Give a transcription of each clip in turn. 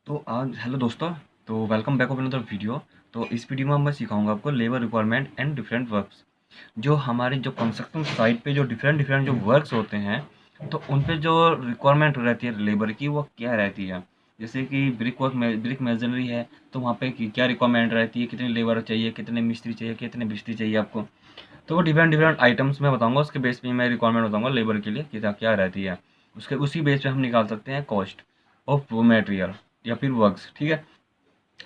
तो आज हेलो दोस्तों। तो welcome back of another video. तो इस वीडियो में मैं सिखाऊंगा आपको labour requirement and different works. जो हमारे जो कंस्ट्रक्शन साइट पे जो डिफरेंट डिफरेंट जो वर्क्स होते हैं, तो उन पे जो रिक्वायरमेंट रहती है लेबर की वो क्या रहती है। जैसे कि ब्रिक मेजनरी है, तो वहाँ पे क्या रिक्वायरमेंट रहती है, कितने लेबर चाहिए, कितने मिस्त्री चाहिए, कितने मिस्त्री चाहिए आपको। तो वो डिफरेंट डिफरेंट आइटम्स मैं बताऊंगा, उसके बेस पे मैं रिक्वायरमेंट बताऊंगा लेबर के लिए कि क्या क्या रहती है। उसके उसी बेस पे हम निकाल सकते हैं कॉस्ट ऑफ मटेरियल या फिर वर्क्स। ठीक है।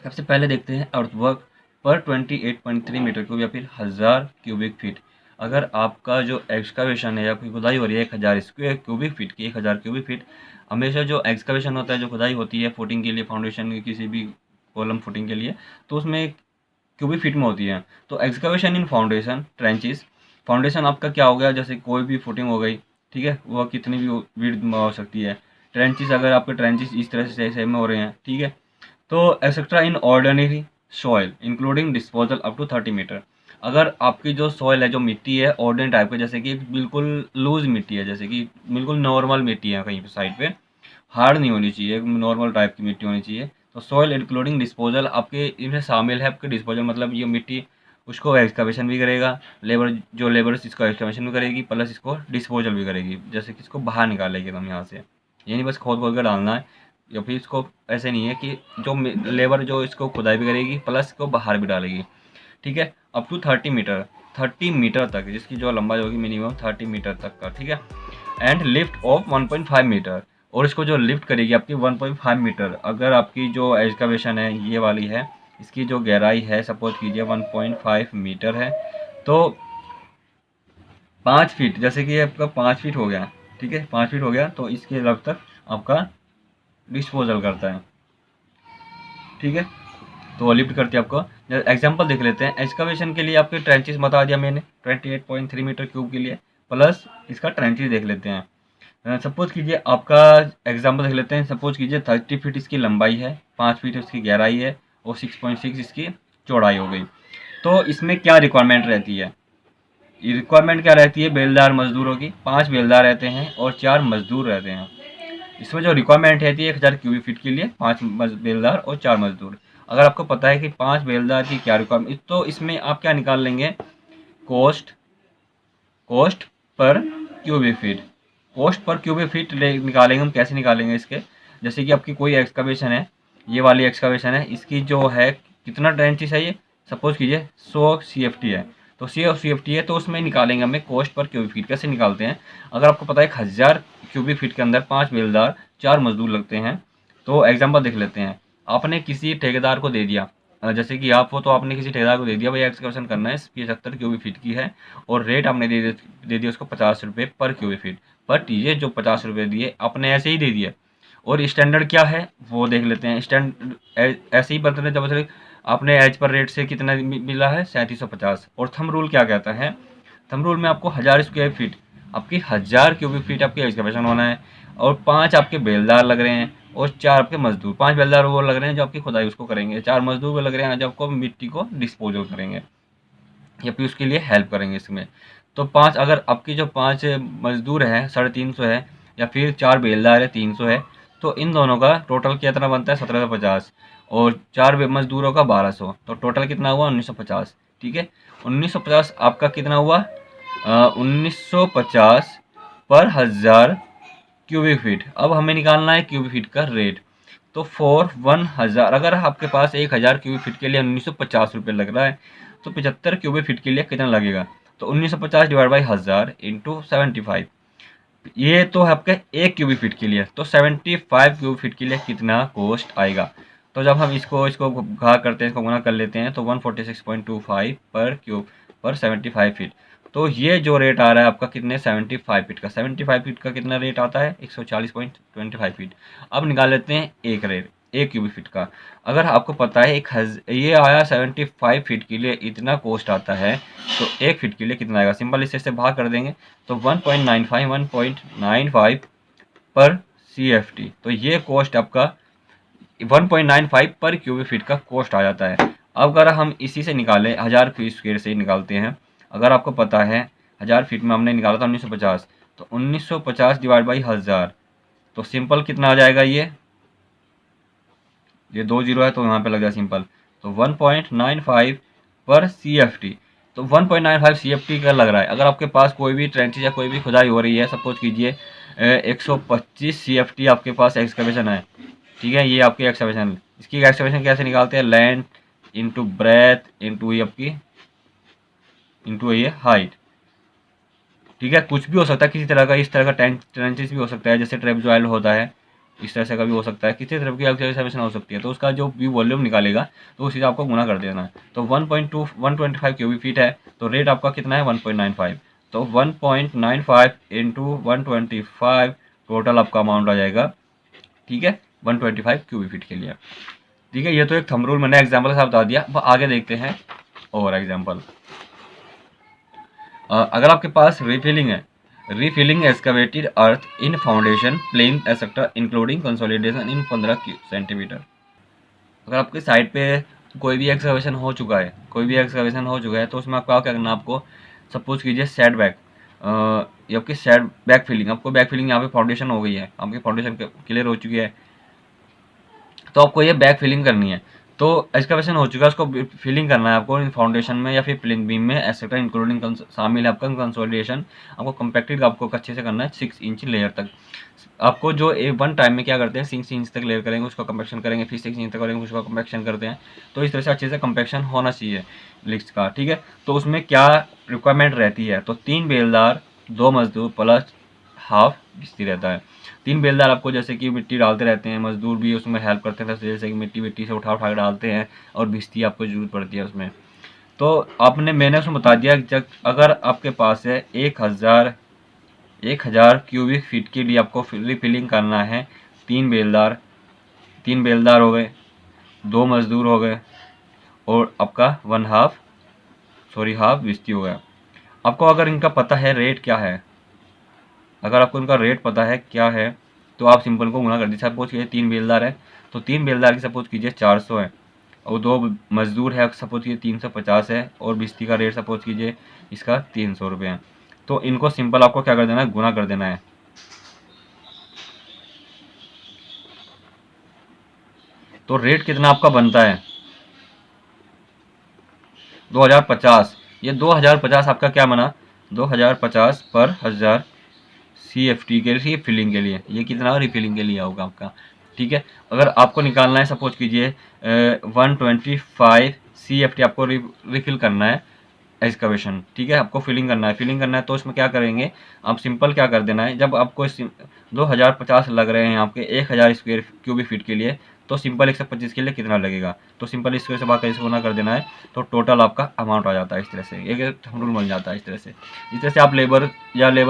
सबसे पहले देखते हैं अर्थवर्क पर 28.3 मीटर क्यूब या फिर 1000 क्यूबिक फीट। अगर आपका जो एक्सकावेशन है या फिर खुदाई हो रही है 1000 क्यूबिक फीट की, 1000 क्यूबिक फीट। हमेशा जो एक्सकावेशन होता है, जो खुदाई होती है फुटिंग के लिए, फाउंडेशन की किसी भी कॉलम फुटिंग के लिए, तो उसमें क्यूबिक फीट में होती है। तो एक्सकवेशन इन फाउंडेशन ट्रेंचेस, फाउंडेशन आपका क्या हो गया, जैसे कोई भी फुटिंग हो गई, ठीक है, वह कितनी भी विड्थ में हो सकती है। ट्रेंचेस, अगर आपके ट्रेंचेस इस तरह से सेम में हो रहे हैं, ठीक है। तो etcetera in ordinary soil including disposal up to 30 metre. अगर आपकी जो सॉइल है, जो मिट्टी है ऑर्डिनरी टाइप का, जैसे कि बिल्कुल लूज मिट्टी है, जैसे कि बिल्कुल नॉर्मल मिट्टी है, कहीं पे साइड पे हार्ड नहीं होनी चाहिए, नॉर्मल टाइप की मिट्टी होनी चाहिए। तो सॉइल इंक्लूडिंग डिस्पोजल आपके इसमें शामिल है। आपके डिस्पोजल मतलब ये मिट्टी, उसको एक्सकवेशन भी करेगा लेबर, जो लेबर इसको एक्सकवेशन भी करेगी प्लस इसको डिस्पोजल भी करेगी, जैसे कि इसको बाहर निकालेगी एकदम यहाँ से। ये नहीं बस खोद खोद कर डालना है, या फिर इसको ऐसे नहीं है कि जो लेबर जो इसको खुदाई भी करेगी प्लस इसको बाहर भी डालेगी। ठीक है। अप टू 30 मीटर, 30 मीटर तक, जिसकी जो लंबाई होगी मिनिमम 30 मीटर तक का। ठीक है। एंड लिफ्ट ऑफ 1.5 मीटर, और इसको जो लिफ्ट करेगी आपकी 1.5 मीटर। अगर आपकी जो एक्सकवेशन है ये वाली है, इसकी जो गहराई है सपोज कीजिए 1.5 मीटर है, तो 5 फीट, जैसे कि आपका 5 फीट हो गया, ठीक है, 5 फीट हो गया, तो इसके लग तक आपका डिस्पोजल करता है। ठीक है। तो वो लिफ्ट करती है आपको। एग्जांपल देख लेते हैं। एक्सकवेशन के लिए आपके ट्रेंचेस बता दिया मैंने 28.3 मीटर क्यूब के लिए, प्लस इसका ट्रेंचेस देख लेते हैं। सपोज कीजिए आपका एग्जांपल देख लेते हैं। सपोज कीजिए 30 फीट इसकी लंबाई है, 5 फीट इसकी गहराई है, और 6.6 इसकी चौड़ाई हो गई। तो इसमें क्या रिक्वायरमेंट रहती है, रिक्वायरमेंट क्या रहती है, बेलदार मजदूरों की। 5 बेलदार रहते हैं और 4 मजदूर रहते हैं। इसमें जो रिक्वायरमेंट रहती है 1000 क्यूबिक फीट के लिए 5 बेलदार और 4 मजदूर। अगर आपको पता है कि 5 बेलदार की क्या रिक्वायरमेंट, तो इसमें आप क्या निकाल लेंगे, cost, cost per cubic feet. Cost per cubic feet निकालेंगे हम। कैसे निकालेंगे इसके, जैसे कि आपकी कोई एक्सकवेशन है, ये वाली एक्सकवेशन है, इसकी जो है कितना ट्रेंचेस है, ये सपोज कीजिए 100 CFT है, तो 100 CFT है, तो उसमें निकालेंगे हमें कॉस्ट पर क्यूबिक फीट। कैसे निकालते हैं, अगर आपको पता है 1000 क्यूबिक फीट के अंदर 5 बेलदार 4 मजदूर लगते हैं, तो एग्जाम्पल देख लेते हैं। आपने किसी ठेकेदार को दे दिया, जैसे कि आप हो, तो आपने किसी ठेकेदार को दे दिया भाई एक्सकवेशन करना है, 75 क्यूबिक फीट की है, और रेट आपने दे दिया उसको 50 रुपये पर क्यूबिक फीट। बट ये जो 50 रुपये दिए आपने ऐसे ही दे दिए, और स्टैंडर्ड क्या है वो देख लेते हैं। ऐसे ही बदले जब आपने एज पर रेट से कितना मिला है 3750। और थंब रूल क्या कहता है, थंब रूल में आपको 1000 स्क्वायर फीट, आपकी 1000 क्यूबिक फीट आपकी एक्सकवेशन होना है, और 5 आपके बेलदार लग रहे हैं, और 4 आपके मजदूर। 5 बेलदार वो लग रहे हैं जो आपकी खुदाई उसको करेंगे, 4 मजदूर वो लग रहे हैं जो आपको मिट्टी को डिस्पोजल करेंगे या फिर उसके लिए हेल्प करेंगे इसमें। तो 5, अगर आपकी जो 5 मजदूर हैं 350 है, या फिर 4 बेलदार है 300 है, तो इन दोनों का टोटल कितना बनता है 1750, और 4 मजदूरों का 1200, तो टोटल कितना हुआ 1950। ठीक है। 1950 आपका कितना हुआ, 1950 पर 1000 क्यूबिक फीट। अब हमें निकालना है क्यूबिक फीट का रेट। तो फॉर 1000, अगर आपके पास 1000 क्यूबिक फीट के लिए 1950 रुपये लग रहा है, तो 75 क्यूबिक फीट के लिए कितना लगेगा, तो 1950 डिवाइड बाई 1000 इंटू 75। ये तो है आपके 1 क्यूबिक फीट के लिए, तो 75 क्यूबिक फीट के लिए कितना कॉस्ट आएगा। तो जब हम इसको घा करते हैं, इसको गुना कर लेते हैं, तो 146.25 पर क्यूब पर 75 फीट। तो ये जो रेट आ रहा है आपका कितने 75 फीट का, 75 फीट का कितना रेट आता है 140.25 फीट। अब निकाल लेते हैं एक रेट 1 क्यूबिक फीट का। अगर आपको पता है ये आया 75 फीट के लिए इतना कॉस्ट आता है, तो 1 फीट के लिए कितना आएगा, सिंपल इससे भाग कर देंगे, तो 1.95 पर CFT। तो ये कॉस्ट आपका 1.95 पर क्यूबिक फीट का कॉस्ट आ जाता है। अब अगर हम इसी से निकालें 1000 फीट से निकालते हैं, अगर आपको पता है 1000 फीट में हमने निकाला था 1950, तो 1950 डिवाइड बाई 1000, तो सिंपल कितना आ जाएगा ये ये 2 जीरो है तो यहाँ पे लग जाए सिंपल। तो 1.95 पर CFT। तो 1.95 CFT का लग रहा है। अगर आपके पास कोई भी ट्रेंचेज या कोई भी खुदाई हो रही है, सपोज कीजिए 125 CFT आपके पास एक्सकवेशन है, ठीक है, ये आपकी एक्सकवेशन। इसकी एक्सकवेशन कैसे निकालते हैं? लैंड इंटू ब्रेथ इंटू ये आपकी इंटू ये हाइट, ठीक है। कुछ भी हो सकता है किसी तरह का, इस तरह का ट्रेंचेस भी हो सकता है, जैसे ट्रेपजॉइड होता है, इस तरह से का भी हो सकता है, किसी तरह की एक्सकवेशन हो सकती है। तो उसका जो भी वॉल्यूम निकालेगा तो उसी से आपको गुना कर देना है। तो 1.25 क्यूबिक फीट है, तो रेट आपका कितना है? 1.95। तो 1.95 इंटू 125 टोटल आपका अमाउंट आ जाएगा, ठीक है, 125 क्यूबिक फीट के लिए। ठीक है, ये तो एक थंब रूल मैंने एग्जाम्पल के साथ बता दिया। अब आगे देखते हैं और एग्जाम्पल। अगर आपके पास रिफिलिंग है, refilling excavated earth in foundation plane etcetera including consolidation in 15 centimetre. अगर आपके साइड पे कोई भी एक्सकवेशन हो चुका है, तो उसमें आपको क्या करना है? आपको सपोज कीजिए सेट बैक, ये आपकी सेट बैक फिलिंग, आपको बैक फिलिंग यहाँ पे फाउंडेशन हो गई है, आपकी फाउंडेशन क्लियर हो चुकी है, तो आपको ये बैक फिलिंग करनी है। तो एक्सकवेशन हो चुका है, उसको फिलिंग करना है आपको इन फाउंडेशन में या फिर प्लिंथ बीम में एक्सेट्रा इंक्लूडिंग शामिल है आपका कंसोलिडेशन। आपको कंपैक्टेड आपको अच्छे से करना है 6 इंच लेयर तक। आपको जो वन टाइम में क्या करते हैं, 6 इंच तक लेयर करेंगे, उसको कंपैक्शन करेंगे, फिर 6 इंच तक करेंगे, उसको कंपैक्शन करते हैं। तो इस तरह से अच्छे से कंपैक्शन होना चाहिए लिस्ट का, ठीक है। तो उसमें क्या रिक्वायरमेंट रहती है? तो 3 बेलदार, 2 मजदूर प्लस हाफ मिस्त्री रहता है। 3 बेलदार आपको जैसे कि मिट्टी डालते रहते हैं, मजदूर भी उसमें हेल्प करते हैं, जैसे कि मिट्टी से उठा के डालते हैं, और भिस्ती आपको जरूरत पड़ती है उसमें। तो मैंने उसमें बता दिया, जब अगर आपके पास है 1000 क्यूबिक फीट के लिए आपको रिफिलिंग करना है, 3 बेलदार हो गए, 2 मजदूर हो गए, और आपका हाफ भिस्ती हो गया। आपको अगर इनका पता है रेट क्या है, अगर आपको इनका रेट पता है क्या है, तो आप सिंपल को गुना कर दीजिए। सपोज कीजिए 3 बेलदार है, तो 3 बेलदार की सपोज कीजिए 400 है, और 2 मजदूर है सपोज कीजिए 350 है, और बिस्ती का रेट सपोज कीजिए इसका 300 रुपये है। तो इनको सिंपल आपको क्या कर देना है? गुना कर देना है। तो रेट कितना आपका बनता है? 2050। ये 2050 आपका क्या बना? 2050 पर 1000 CFT के लिए, फिलिंग के लिए। ये कितना रिफिलिंग के लिए होगा आपका, ठीक है। अगर आपको निकालना है, सपोज कीजिए 125 CFT आपको रिफिल करना है एक्सकवेशन, ठीक है, आपको फिलिंग करना है। तो इसमें क्या करेंगे? आप सिंपल क्या कर देना है, जब आपको 2050 लग रहे हैं आपके 1000 स्क्वायर क्यूबिक फीट के लिए, तो सिंपल 125 के लिए कितना लगेगा? तो सिंपल इसको से बात इसको ना कर देना है, तो टोटल आपका अमाउंट आ जाता है। इस तरह से एक रूल बन जाता है। इस तरह से आप लेबर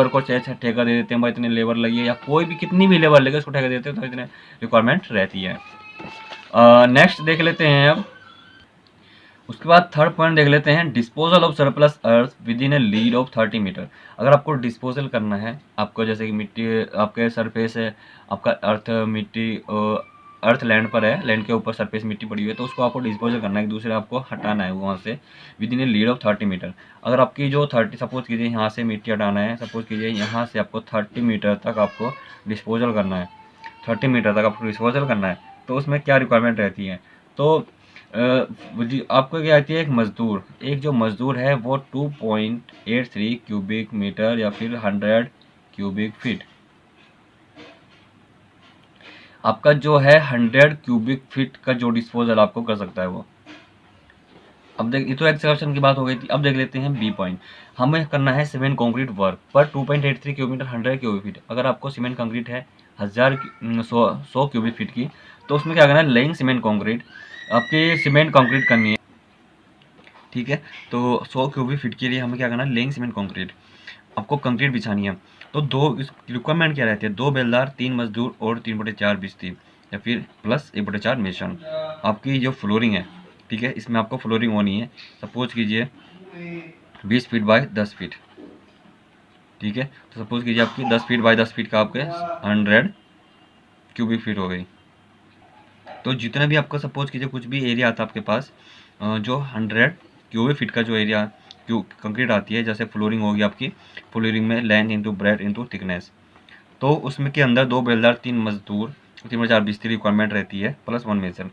को ठेका दे देते हैं, भाई इतने लेबर लगी है, या कोई भी कितनी भी लेबर लगे उसको ठेका देते हैं, तो इतने रिक्वायरमेंट रहती है। नेक्स्ट देख लेते हैं अब। उसके बाद थर्ड पॉइंट देख लेते हैं, disposal of surplus earth within a lead of 30 metre. अगर आपको डिस्पोजल करना है, आपको जैसे कि मिट्टी आपके सरफेस है, आपका अर्थ मिट्टी अर्थ लैंड पर है, लैंड के ऊपर सरफेस मिट्टी पड़ी हुई है, तो उसको आपको डिस्पोजल करना है, एक दूसरे आपको हटाना है वहाँ से within a lead of 30 metre. अगर आपकी जो 30 सपोज कीजिए यहाँ से मिट्टी हटाना है, सपोज कीजिए यहाँ से आपको 30 मीटर तक आपको डिस्पोजल करना है, 30 मीटर तक आपको डिस्पोजल करना है। तो उसमें क्या रिक्वायरमेंट रहती है? तो आपको क्या आती है? एक जो मजदूर है वो 2.83 क्यूबिक मीटर या फिर 100 क्यूबिक फीट, आपका जो है 100 क्यूबिक फीट का जो डिस्पोजल आपको कर सकता है वो। अब देख, ये तो एक्सकवेशन की बात हो गई थी। अब देख लेते हैं बी पॉइंट। हमें करना है सीमेंट कंक्रीट वर्क पर 2.83 क्यूबिक मीटर 100 क्यूबिक फीट। अगर आपको सीमेंट कंक्रीट है 100 क्यूबिक फीट की, तो उसमें क्या करना है? लेइंग सीमेंट कंक्रीट, आपकी सीमेंट कंक्रीट करनी है, ठीक है। तो 100 क्यूबिक फीट के लिए हमें क्या करना है? लेइंग सीमेंट कंक्रीट, आपको कंक्रीट बिछानी है। तो रिक्वायरमेंट क्या रहती है? 2 बेलदार, 3 मजदूर और 3/4 बिस्ती, या फिर प्लस 1/4 मेसन। आपकी जो फ्लोरिंग है, ठीक है, इसमें आपको फ्लोरिंग होनी है, सपोज कीजिए 20 फीट बाय 10 फीट, ठीक है। तो सपोज कीजिए आपकी 10 फीट बाय 10 फीट का आपके 100 क्यूबिक फीट हो गई। तो जितना भी आपका सपोज कीजिए कुछ भी एरिया आता है आपके पास, जो 100 क्यूबिक फीट का जो एरिया कंक्रीट आती है, जैसे फ्लोरिंग होगी आपकी, फ्लोरिंग में length into breadth into thickness, तो उसमें के अंदर 2 बेलदार, 3 मजदूर, 3/4 बिस्ती रिक्वायरमेंट रहती है, प्लस 1 मेसन।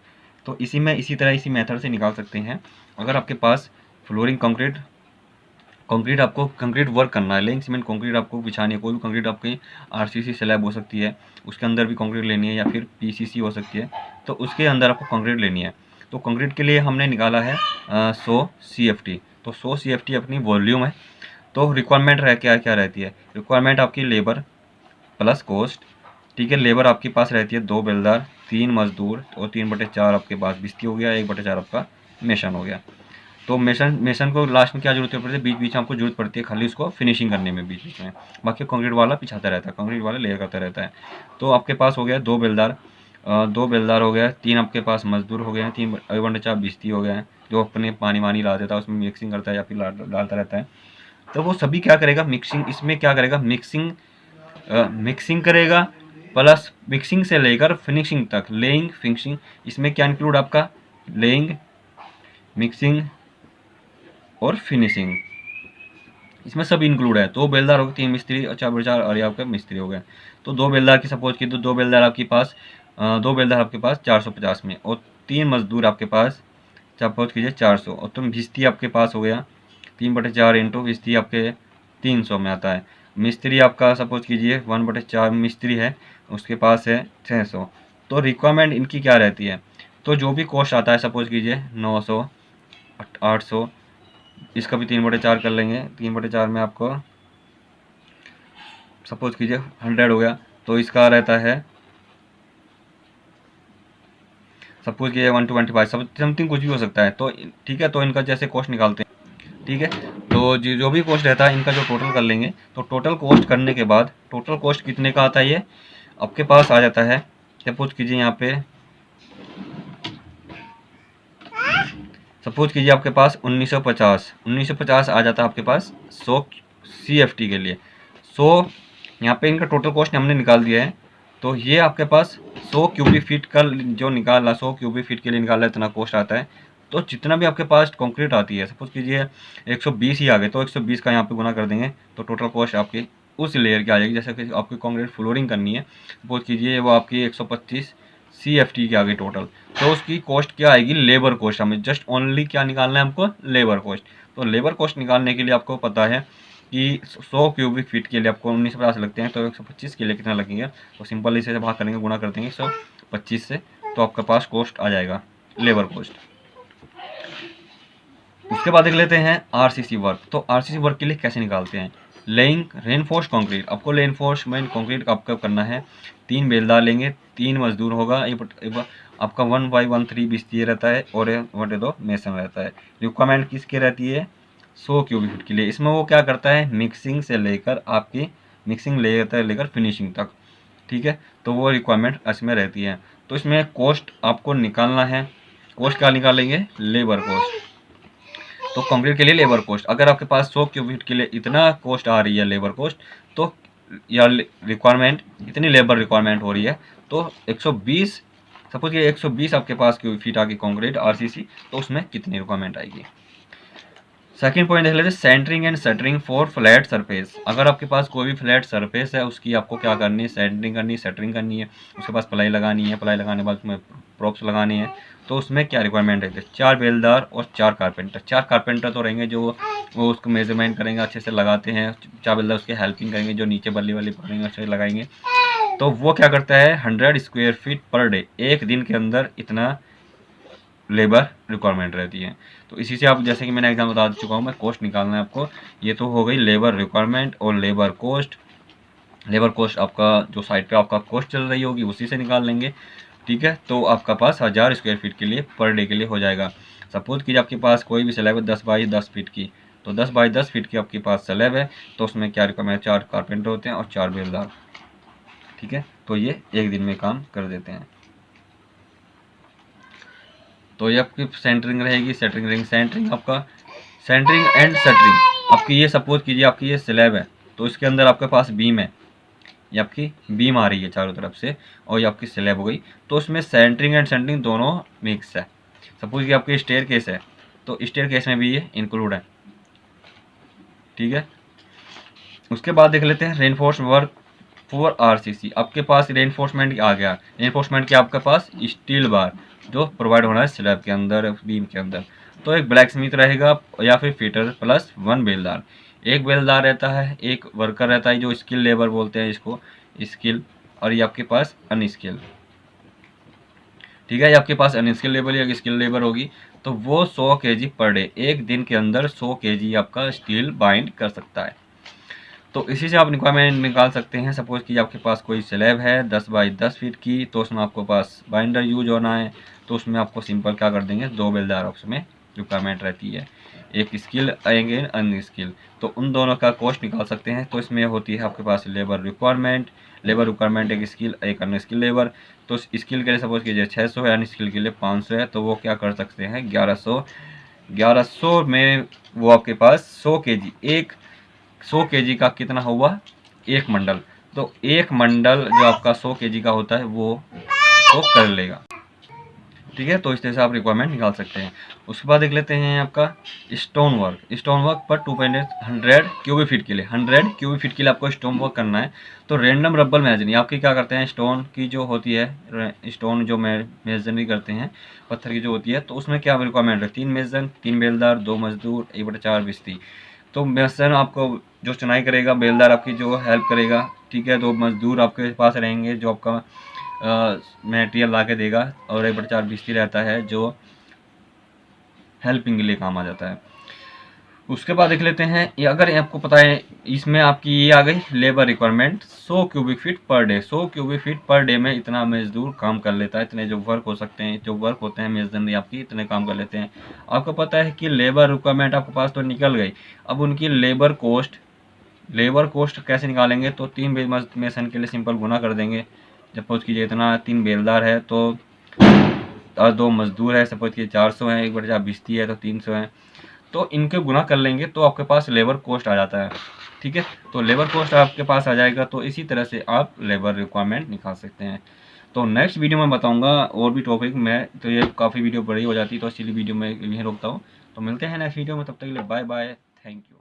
तो इसी में इसी तरह इसी मेथड से निकाल सकते हैं। अगर आपके पास फ्लोरिंग कंक्रीट आपको कंक्रीट वर्क करना है, लेइंग सीमेंट कंक्रीट आपको बिछानी है, कोई भी कंक्रीट आपकी आरसीसी स्लैब हो सकती है, उसके अंदर भी कंक्रीट लेनी है, या फिर पीसीसी हो सकती है, तो उसके अंदर आपको कंक्रीट लेनी है। तो कंक्रीट के लिए हमने निकाला है 100 CFT। तो 100 CFT अपनी वॉल्यूम है। तो रिक्वायरमेंट क्या क्या रहती है? रिक्वायरमेंट आपकी लेबर प्लस कॉस्ट, ठीक है। लेबर आपके पास रहती है 2 बेलदार, 3 मजदूर और 3/4 आपके पास बिस्ती हो गया, 1/4 आपका मेसन हो गया। तो मेसन को लास्ट में क्या जरूरत पड़ती है? बीच बीच में आपको जरूरत पड़ती है खाली उसको फिनिशिंग करने में बीच बीच में। बाकी कंक्रीट वाला पिछाता रहता है, कंक्रीट वाला लेयर करता रहता है। तो आपके पास हो गया 2 बेलदार, 2 बेलदार हो गया, 3 आपके पास मजदूर हो गए हैं, 3/4 बिस्ती हो गए हैं, जो अपने पानी वानी ला देता है, उसमें मिक्सिंग करता है या फिर डालता रहता है। तो वो सभी क्या करेगा? मिक्सिंग, इसमें क्या करेगा? मिक्सिंग करेगा, प्लस मिक्सिंग से लेकर फिनिशिंग तक, लेइंग फिनिशिंग, इसमें क्या इंक्लूड आपका? लेइंग, मिक्सिंग और फिनिशिंग, इसमें सब इंक्लूड है। 2 बेलदार हो गए, 3 मिस्त्री और 4/4 और ये आपके मिस्त्री हो गए। तो 2 बेलदार की सपोज की, तो 2 बेलदार आपके पास 450 में, और 3 मजदूर आपके पास सपोज कीजिए 400, और तुम भिस्ती आपके पास हो गया 3/4 इंटू भिस्ती आपके 300 में आता है। मिस्त्री आपका सपोज कीजिए 1/4 मिस्त्री है, उसके पास है 600। तो रिक्वायरमेंट इनकी क्या रहती है? तो जो भी कॉस्ट आता है सपोज कीजिए 900, 800, इसका भी 3/4 कर लेंगे। 3/4 में आपको सपोज कीजिए 100 हो गया, तो इसका रहता है सपोज कीजिए 125, समथिंग कुछ भी हो सकता है। तो ठीक है, तो इनका जैसे कॉस्ट निकालते हैं, ठीक है। तो जो भी कॉस्ट रहता है इनका जो टोटल कर लेंगे, तो टोटल कॉस्ट करने के बाद टोटल कॉस्ट कितने का आता है? ये आपके पास आ जाता है, सपोज कीजिए यहाँ पे सपोज कीजिए आपके पास 1950 आ जाता है आपके पास 100 CFT के लिए। 100 यहाँ पे इनका टोटल कॉस्ट हमने निकाल दिया है। तो ये आपके पास 100 क्यूबिक फीट का जो निकाला, 100 क्यूबिक फीट के लिए निकाला, इतना कॉस्ट आता है। तो जितना भी आपके पास कंक्रीट आती है, सपोज कीजिए 120 ही आ गए, तो 120 का यहाँ पे गुना कर देंगे, तो टोटल कॉस्ट आपकी उस लेयर की आ जाएगी। जैसे कि आपकी कंक्रीट फ्लोरिंग करनी है, सपोज कीजिए वो आपकी 125 CFT की आ गई टोटल। तो उसकी कॉस्ट क्या आएगी? Labour cost. हमें जस्ट ओनली क्या निकालना है? हमको लेबर कॉस्ट। तो लेबर कॉस्ट निकालने के लिए आपको पता है कि 100 क्यूबिक फीट के लिए आपको 1950 लगते हैं, तो 125 के लिए कितना लगेंगे? तो सिंपल इसे भाग करेंगे, गुणा कर देंगे 125 से, तो आपके पास कॉस्ट आ जाएगा लेबर कॉस्ट। उसके बाद देख लेते हैं आरसीसी वर्क। तो आरसीसी वर्क के लिए कैसे निकालते हैं? लेइंग रेनफोर्स कंक्रीट, आपको रेनफोर्समेंट कंक्रीट आपका करना है। 3 बेलदार लेंगे, 3 मजदूर होगा, आपका 1/13 बिस्ती रहता है, और 1/2 मेसन रहता है। रिक्वायरमेंट किसकी रहती है? 100 क्यूबिक फीट के लिए। इसमें वो क्या करता है? मिक्सिंग से लेकर आपकी मिक्सिंग लेकर फिनिशिंग तक, ठीक है। तो वो रिक्वायरमेंट इसमें रहती है। तो इसमें कॉस्ट आपको निकालना है। कॉस्ट क्या निकालेंगे? Labour cost. तो कंक्रीट के लिए लेबर कॉस्ट, अगर आपके पास 100 क्यूबिक के लिए इतना कॉस्ट आ रही है लेबर कॉस्ट, तो या रिक्वायरमेंट इतनी लेबर रिक्वायरमेंट हो रही है, तो 120, सपोज ये 120 आपके पास क्यूबिक फीट आ गई कंक्रीट आरसीसी, तो उसमें कितनी रिक्वायरमेंट आएगी? सेकंड पॉइंट देख लेते हैं, centring and shuttering for flat surface. अगर आपके पास कोई भी फ्लैट सरफेस है, उसकी आपको क्या करनी है? सेंटरिंग करनी है, शटरिंग करनी है, उसके पास प्लाई लगानी है, प्लाई लगाने के बाद उसमें प्रॉप्स लगाने हैं। तो उसमें क्या रिक्वायरमेंट है? 4 बेलदार और 4 कारपेंटर। 4 कारपेंटर तो रहेंगे जो वो उसको मेजरमेंट करेंगे, अच्छे से लगाते हैं। 4 बेलदार उसके हेल्पिंग करेंगे, जो नीचे बल्ली वाली पकड़ेंगे, अच्छे से लगाएंगे। तो वो क्या करता है? 100 स्क्वायर फीट पर डे, एक दिन के अंदर इतना लेबर रिक्वायरमेंट रहती है। तो इसी से आप, जैसे कि मैंने एग्जाम बता चुका हूँ मैं, कॉस्ट निकालना है आपको। ये तो हो गई लेबर रिक्वायरमेंट और लेबर कॉस्ट। लेबर कॉस्ट आपका जो साइड पे आपका कॉस्ट चल रही होगी उसी से निकाल लेंगे, ठीक है। तो आपका पास 1000 स्क्वायर फीट के लिए पर डे के लिए हो जाएगा। सपोज कीजिए आपके पास कोई भी स्लैब है 10 बाई 10 फीट की, तो 10 बाई 10 फीट की आपके पास स्लैब है, तो उसमें क्या रिक्वायरमेंट? 4 कारपेंटर होते हैं और 4 बेलदार, ठीक है। तो ये एक दिन में काम कर देते हैं। तो ये आपकी सेंटरिंग रहेगी, सेंटरिंग रहेगी। सेंटरिंग आपका सेंटरिंग एंड सेंटरिंग आपकी, ये सपोज कीजिए आपकी ये स्लैब है, तो इसके अंदर आपके पास बीम है, ये आपकी बीम आ रही है चारों तरफ से, और ये आपकी स्लैब हो गई। तो उसमें सेंटरिंग एंड सेंटरिंग दोनों मिक्स है। सपोज कि आपकी स्टेयर केस है, तो स्टेयर केस में भी ये इंक्लूड है, ठीक है। उसके बाद देख लेते हैं रेनफोर्स वर्क 4 RCC, आपके पास रेनफोर्समेंट आ गया। रेनफोर्समेंट क्या आपके पास स्टील बार जो प्रोवाइड होना है स्लैब के अंदर, बीम के अंदर। तो एक ब्लैक स्मिथ रहेगा या फिर फिटर प्लस 1 बेलदार। एक बेलदार रहता है, एक वर्कर रहता है जो स्किल लेबर बोलते हैं इसको, स्किल, और ये आपके पास अनस्किल। ठीक है, ये आपके पास अनस्किल लेबर या स्किल लेबर होगी तो वो 100 kg पर डे, एक दिन के अंदर 100 kg आपका स्टील बाइंड कर सकता है। तो इसी से आप रिक्वायरमेंट निकाल सकते हैं। सपोज कि आपके पास कोई स्लैब है 10 बाई 10 फीट की, तो उसमें आपको पास बाइंडर यूज होना है, तो उसमें आपको सिंपल क्या कर देंगे, 2 बेलदार उसमें रिक्वायरमेंट रहती है, एक स्किल आएंगे अनस्किल। तो उन दोनों का कॉस्ट निकाल सकते हैं। तो इसमें होती है आपके पास लेबर रिक्वायरमेंट एक स्किल एक अनस्किल लेबर। तो स्किल के लिए सपोज कीजिए 600 है, अनस्किल के लिए 500 है, तो वो क्या कर सकते हैं 1100 में वो आपके पास 100 kg, एक 100 kg का कितना हुआ, एक मंडल। तो एक मंडल जो आपका 100 kg का होता है वो तो कर लेगा। ठीक है, तो इस तरह से आप रिक्वायरमेंट निकाल सकते हैं। उसके बाद देख लेते हैं आपका स्टोन वर्क पर 2.100 क्यूबिक फीट के लिए, 100 क्यूबिक फीट के लिए आपको स्टोन वर्क करना है। तो रैंडम रब्बल मेजरिंग आपकी क्या करते हैं, स्टोन की जो होती है, स्टोन जो मेजरिंग करते हैं पत्थर की जो होती है, तो उसमें क्या रिक्वायरमेंट है, 3 मेजन, 3 बेलदार, 2 मजदूर, 1/4 बिस्ती। तो मेसन आपको जो चुनाई करेगा, बेलदार आपकी जो हेल्प करेगा, ठीक है, 2 मजदूर आपके पास रहेंगे जो आपका मटेरियल ला के देगा, और 1/4 बिस्ती रहता है जो हेल्पिंग के लिए काम आ जाता है। उसके बाद देख लेते हैं, ये अगर आपको पता है इसमें आपकी ये आ गई labour requirement 100 cubic feet per day. 100 cubic feet per day में इतना मजदूर काम कर लेता है, इतने जो वर्क हो सकते हैं, जो वर्क होते हैं मेजनरी आपकी इतने काम कर लेते हैं। आपको पता है कि लेबर रिक्वायरमेंट आपके पास तो निकल गई, अब उनकी लेबर कोस्ट कैसे निकालेंगे, तो 3 मेसन के लिए सिंपल गुना कर देंगे। सपोज कीजिए इतना 3 बेलदार है तो और 2 मजदूर है, सपोज कीजिए 400 है, 1/4 बिस्ती है तो 300 है, तो इनके गुना कर लेंगे तो आपके पास लेबर कोस्ट आ जाता है। ठीक है, तो लेबर कोस्ट आपके पास आ जाएगा, तो इसी तरह से आप लेबर रिक्वायरमेंट निकाल सकते हैं। तो नेक्स्ट वीडियो में बताऊंगा और भी टॉपिक में, तो ये काफ़ी वीडियो बड़ी हो जाती है तो इसीलिए वीडियो में यहीं रोकता हूँ। तो मिलते हैं नेक्स्ट वीडियो में, तब तक के लिए बाय बाय, थैंक यू।